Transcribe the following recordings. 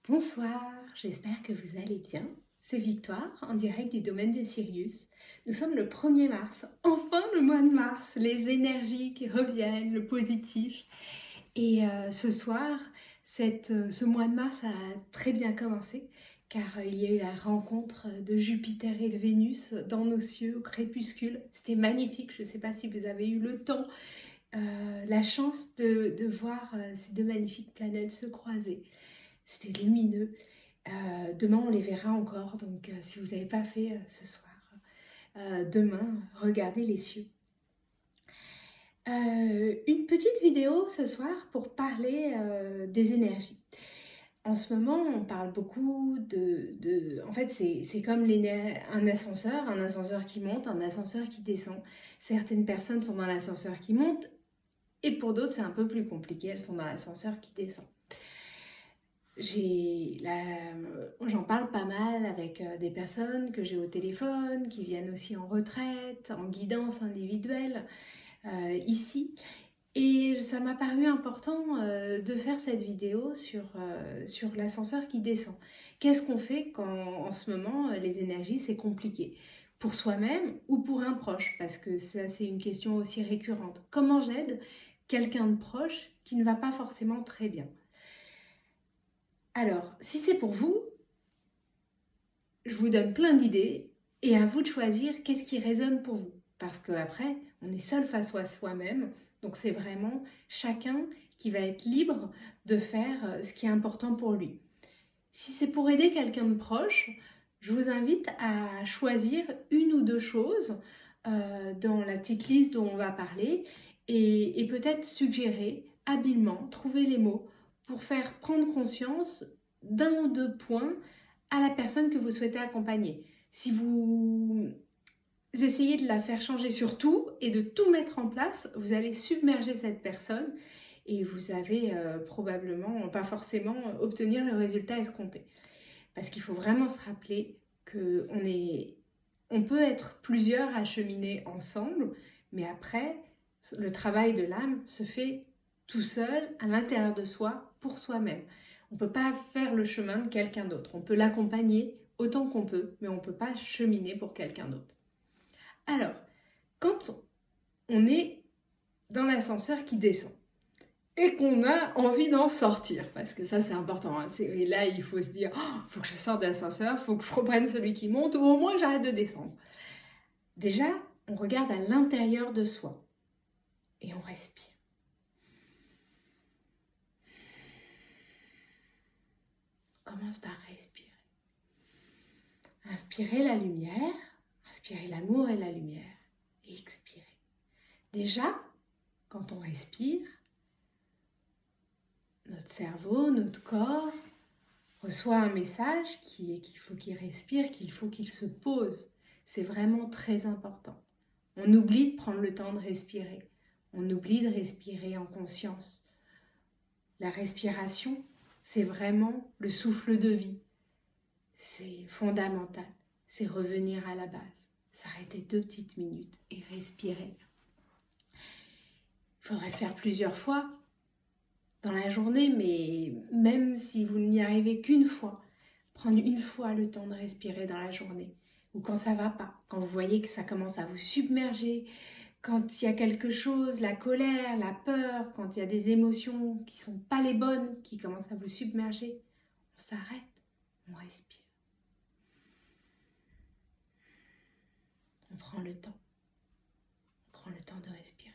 Bonsoir, j'espère que vous allez bien. C'est Victoire, en direct du domaine de Sirius. Nous sommes le 1er mars, enfin le mois de mars, les énergies qui reviennent, le positif. Et ce soir, ce mois de mars a très bien commencé, car il y a eu la rencontre de Jupiter et de Vénus dans nos cieux au crépuscule. C'était magnifique, je ne sais pas si vous avez eu le temps, la chance de voir ces deux magnifiques planètes se croiser. C'était lumineux. Demain, on les verra encore. Donc, si vous n'avez pas fait ce soir, demain, regardez les cieux. Une petite vidéo ce soir pour parler des énergies. En ce moment, on parle beaucoup en fait, c'est comme un ascenseur qui monte, un ascenseur qui descend. Certaines personnes sont dans l'ascenseur qui monte et pour d'autres, c'est un peu plus compliqué. Elles sont dans l'ascenseur qui descend. J'en parle pas mal avec des personnes que j'ai au téléphone, qui viennent aussi en retraite, en guidance individuelle, ici. Et ça m'a paru important de faire cette vidéo sur l'ascenseur qui descend. Qu'est-ce qu'on fait quand, en ce moment, les énergies, c'est compliqué pour soi-même ou pour un proche? Parce que ça, c'est une question aussi récurrente. Comment j'aide quelqu'un de proche qui ne va pas forcément très bien? Alors, si c'est pour vous, je vous donne plein d'idées et à vous de choisir qu'est-ce qui résonne pour vous. Parce qu'après, on est seul face à soi-même, donc c'est vraiment chacun qui va être libre de faire ce qui est important pour lui. Si c'est pour aider quelqu'un de proche, je vous invite à choisir une ou deux choses dans la petite liste dont on va parler et peut-être suggérer habilement, trouver les mots pour faire prendre conscience d'un ou deux points à la personne que vous souhaitez accompagner. Si vous essayez de la faire changer sur tout et de tout mettre en place, vous allez submerger cette personne et vous avez probablement pas forcément obtenir le résultat escompté. Parce qu'il faut vraiment se rappeler qu'on peut être plusieurs à cheminer ensemble, mais après, le travail de l'âme se fait tout seul, à l'intérieur de soi, pour soi-même. On ne peut pas faire le chemin de quelqu'un d'autre. On peut l'accompagner autant qu'on peut, mais on ne peut pas cheminer pour quelqu'un d'autre. Alors, quand on est dans l'ascenseur qui descend, et qu'on a envie d'en sortir, parce que ça c'est important, hein. Et là il faut se dire, faut que je sorte de l'ascenseur, faut que je reprenne celui qui monte, ou au moins que j'arrête de descendre. Déjà, on regarde à l'intérieur de soi, et on respire. On commence par respirer. Inspirez la lumière, inspirez l'amour et la lumière, et expirez. Déjà, quand on respire, notre cerveau, notre corps reçoit un message qui est qu'il faut qu'il respire, qu'il faut qu'il se pose. C'est vraiment très important. On oublie de prendre le temps de respirer. On oublie de respirer en conscience. La respiration, c'est vraiment le souffle de vie. C'est fondamental. C'est revenir à la base. S'arrêter 2 petites minutes et respirer. Il faudrait le faire plusieurs fois dans la journée, mais même si vous n'y arrivez qu'une fois, prendre une fois le temps de respirer dans la journée, ou quand ça va pas, quand vous voyez que ça commence à vous submerger, quand il y a quelque chose, la colère, la peur, quand il y a des émotions qui sont pas les bonnes, qui commencent à vous submerger, on s'arrête, on respire. On prend le temps. On prend le temps de respirer.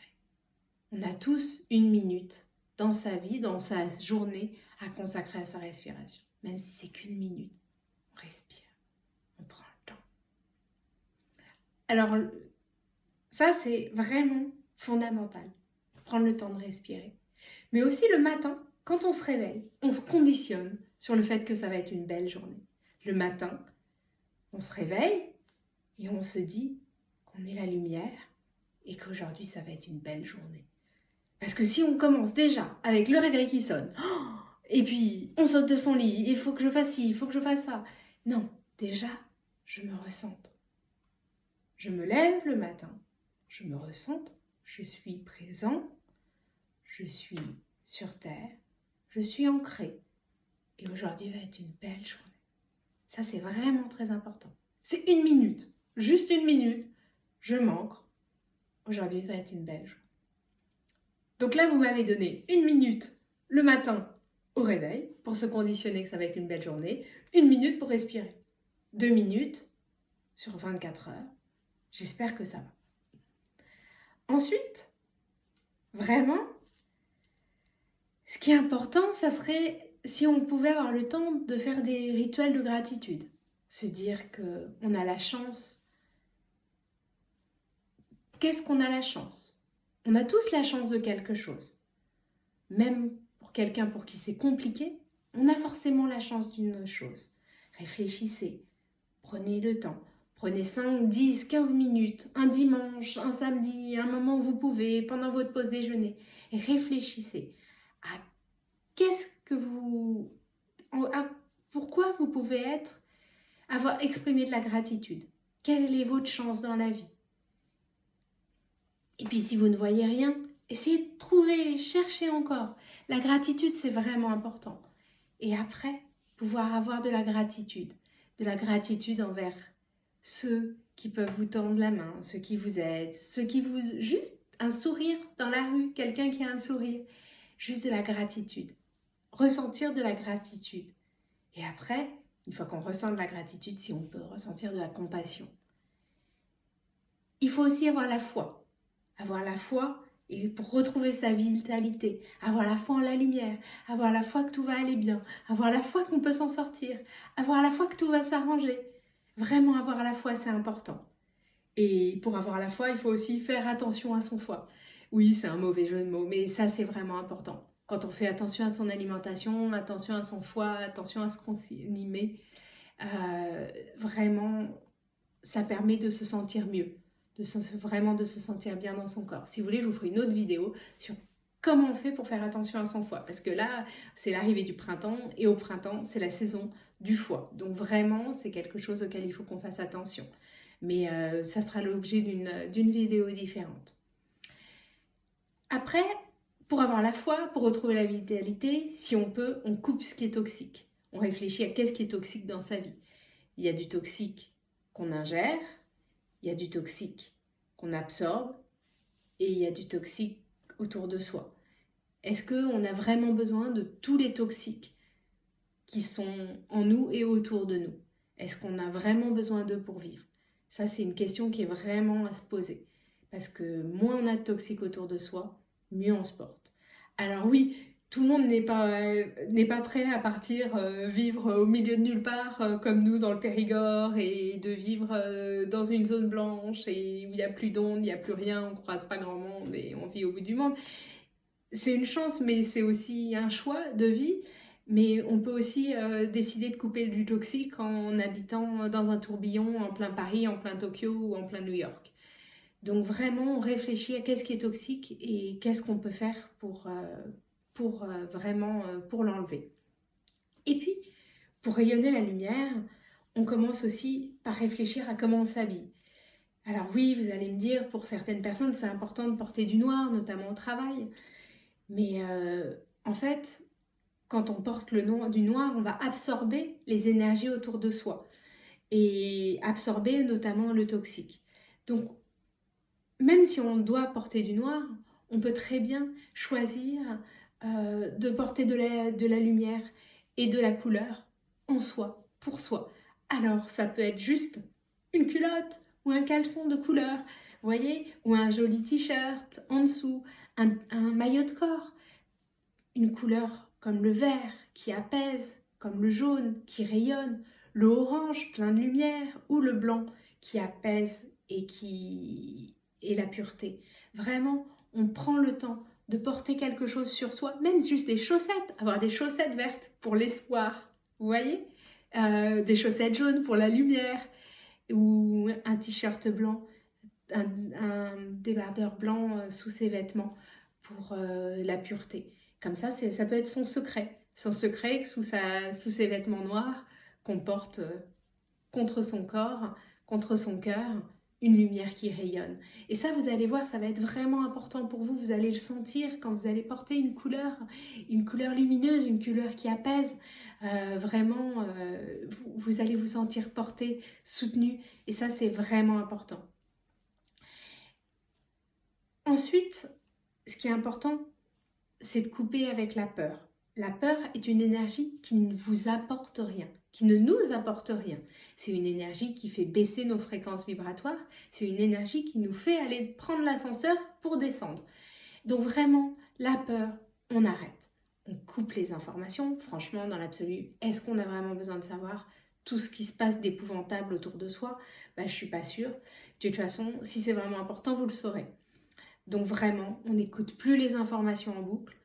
On a tous 1 minute dans sa vie, dans sa journée, à consacrer à sa respiration. Même si c'est qu'1 minute, on respire, on prend le temps. Alors, ça c'est vraiment fondamental, prendre le temps de respirer. Mais aussi le matin, quand on se réveille, on se conditionne sur le fait que ça va être une belle journée. Le matin, on se réveille et on se dit qu'on est la lumière et qu'aujourd'hui ça va être une belle journée. Parce que si on commence déjà avec le réveil qui sonne, et puis on saute de son lit, il faut que je fasse ci, il faut que je fasse ça. Non, déjà, je me recentre. Je me lève le matin, je me recentre, je suis présent, je suis sur terre, je suis ancrée. et aujourd'hui va être une belle journée. Ça, c'est vraiment très important. C'est 1 minute, juste 1 minute. Je m'ancre. Aujourd'hui va être une belle journée. Donc là, vous m'avez donné 1 minute le matin au réveil pour se conditionner que ça va être une belle journée. 1 minute pour respirer. 2 minutes sur 24 heures. J'espère que ça va. Ensuite, vraiment, ce qui est important, ça serait si on pouvait avoir le temps de faire des rituels de gratitude. Se dire qu'on a la chance. Qu'est-ce qu'on a la chance? On a tous la chance de quelque chose. Même pour quelqu'un pour qui c'est compliqué, on a forcément la chance d'une chose. Réfléchissez, prenez le temps. Prenez 5, 10, 15 minutes, un dimanche, un samedi, un moment où vous pouvez, pendant votre pause déjeuner. Et réfléchissez à qu'est-ce que vous... à pourquoi vous pouvez avoir exprimé de la gratitude. Quelle est votre chance dans la vie? Et puis si vous ne voyez rien, essayez de trouver, cherchez encore. La gratitude, c'est vraiment important. Et après, pouvoir avoir de la gratitude envers ceux qui peuvent vous tendre la main, ceux qui vous aident, ceux qui vous... Juste un sourire dans la rue, quelqu'un qui a un sourire. Juste de la gratitude. Ressentir de la gratitude. Et après, une fois qu'on ressent de la gratitude, si on peut ressentir de la compassion. Il faut aussi avoir la foi. Avoir la foi et pour retrouver sa vitalité. Avoir la foi en la lumière. Avoir la foi que tout va aller bien. Avoir la foi qu'on peut s'en sortir. Avoir la foi que tout va s'arranger. Vraiment avoir la foi, c'est important. Et pour avoir la foi, il faut aussi faire attention à son foie. Oui, c'est un mauvais jeu de mots, mais ça, c'est vraiment important. Quand on fait attention à son alimentation, attention à son foie, attention à ce qu'on y met, vraiment, ça permet de se sentir mieux, vraiment de se sentir bien dans son corps. Si vous voulez, je vous ferai une autre vidéo sur comment on fait pour faire attention à son foie. Parce que là, c'est l'arrivée du printemps, et au printemps, c'est la saison du foie. Donc vraiment, c'est quelque chose auquel il faut qu'on fasse attention. Mais ça sera l'objet d'une vidéo différente. Après, pour avoir la foi, pour retrouver la vitalité, si on peut, on coupe ce qui est toxique. On réfléchit à qu'est-ce qui est toxique dans sa vie. Il y a du toxique qu'on ingère, il y a du toxique qu'on absorbe, et il y a du toxique autour de soi. Est-ce qu'on a vraiment besoin de tous les toxiques qui sont en nous et autour de nous? Est-ce qu'on a vraiment besoin d'eux pour vivre? Ça, c'est une question qui est vraiment à se poser. Parce que moins on a de toxiques autour de soi, mieux on se porte. Alors oui, tout le monde n'est pas prêt à partir vivre au milieu de nulle part, comme nous dans le Périgord, et de vivre dans une zone blanche, et où il n'y a plus d'ondes, il n'y a plus rien, on ne croise pas grand monde, et on vit au bout du monde. C'est une chance, mais c'est aussi un choix de vie. Mais on peut aussi décider de couper du toxique en habitant dans un tourbillon en plein Paris, en plein Tokyo ou en plein New York. Donc vraiment, on réfléchit à qu'est-ce qui est toxique et qu'est-ce qu'on peut faire pour l'enlever. Et puis, pour rayonner la lumière, on commence aussi par réfléchir à comment on s'habille. Alors oui, vous allez me dire, pour certaines personnes, c'est important de porter du noir, notamment au travail. Mais en fait, quand on porte du noir, on va absorber les énergies autour de soi et absorber notamment le toxique. Donc, même si on doit porter du noir, on peut très bien choisir de porter de la lumière et de la couleur en soi, pour soi. Alors, ça peut être juste une culotte ou un caleçon de couleur, vous voyez, ou un joli t-shirt en dessous, un maillot de corps, une couleur comme le vert qui apaise, comme le jaune qui rayonne, le orange plein de lumière ou le blanc qui apaise et la pureté. Vraiment, on prend le temps de porter quelque chose sur soi, même juste des chaussettes, avoir des chaussettes vertes pour l'espoir, vous voyez, des chaussettes jaunes pour la lumière, ou un t-shirt blanc, un débardeur blanc sous ses vêtements pour la pureté. Comme ça, ça peut être son secret sous ses vêtements noirs qu'on porte contre son corps, contre son cœur, une lumière qui rayonne. Et ça, vous allez voir, ça va être vraiment important pour vous. Vous allez le sentir quand vous allez porter une couleur lumineuse, une couleur qui apaise. Vraiment, vous allez vous sentir porté, soutenu, et ça, c'est vraiment important. Ensuite, ce qui est important, c'est de couper avec la peur. La peur est une énergie qui ne vous apporte rien, qui ne nous apporte rien. C'est une énergie qui fait baisser nos fréquences vibratoires, c'est une énergie qui nous fait aller prendre l'ascenseur pour descendre. Donc vraiment, la peur, on arrête. On coupe les informations. Franchement, dans l'absolu, est-ce qu'on a vraiment besoin de savoir tout ce qui se passe d'épouvantable autour de soi? Je ne suis pas sûre. De toute façon, si c'est vraiment important, vous le saurez. Donc vraiment, on n'écoute plus les informations en boucle,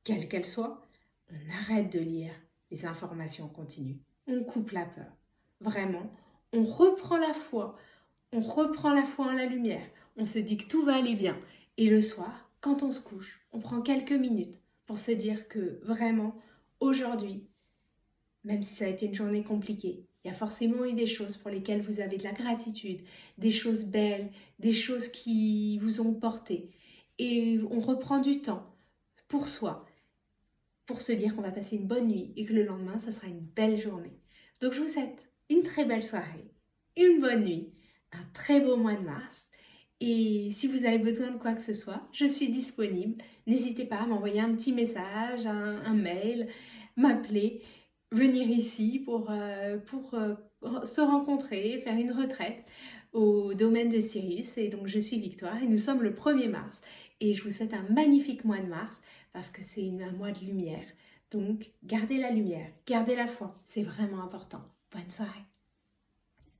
quelles qu'elles soient. On arrête de lire les informations continues. On coupe la peur. Vraiment, on reprend la foi. On reprend la foi en la lumière. On se dit que tout va aller bien. Et le soir, quand on se couche, on prend quelques minutes pour se dire que vraiment, aujourd'hui, même si ça a été une journée compliquée, il y a forcément eu des choses pour lesquelles vous avez de la gratitude, des choses belles, des choses qui vous ont porté. Et on reprend du temps pour soi, pour se dire qu'on va passer une bonne nuit et que le lendemain, ça sera une belle journée. Donc je vous souhaite une très belle soirée, une bonne nuit, un très beau mois de mars. Et si vous avez besoin de quoi que ce soit, je suis disponible. N'hésitez pas à m'envoyer un petit message, un mail, m'appeler, venir ici pour se rencontrer, faire une retraite au domaine de Sirius. Et donc je suis Victoire et nous sommes le 1er mars. Et je vous souhaite un magnifique mois de mars parce que c'est un mois de lumière. Donc gardez la lumière, gardez la foi, c'est vraiment important. Bonne soirée.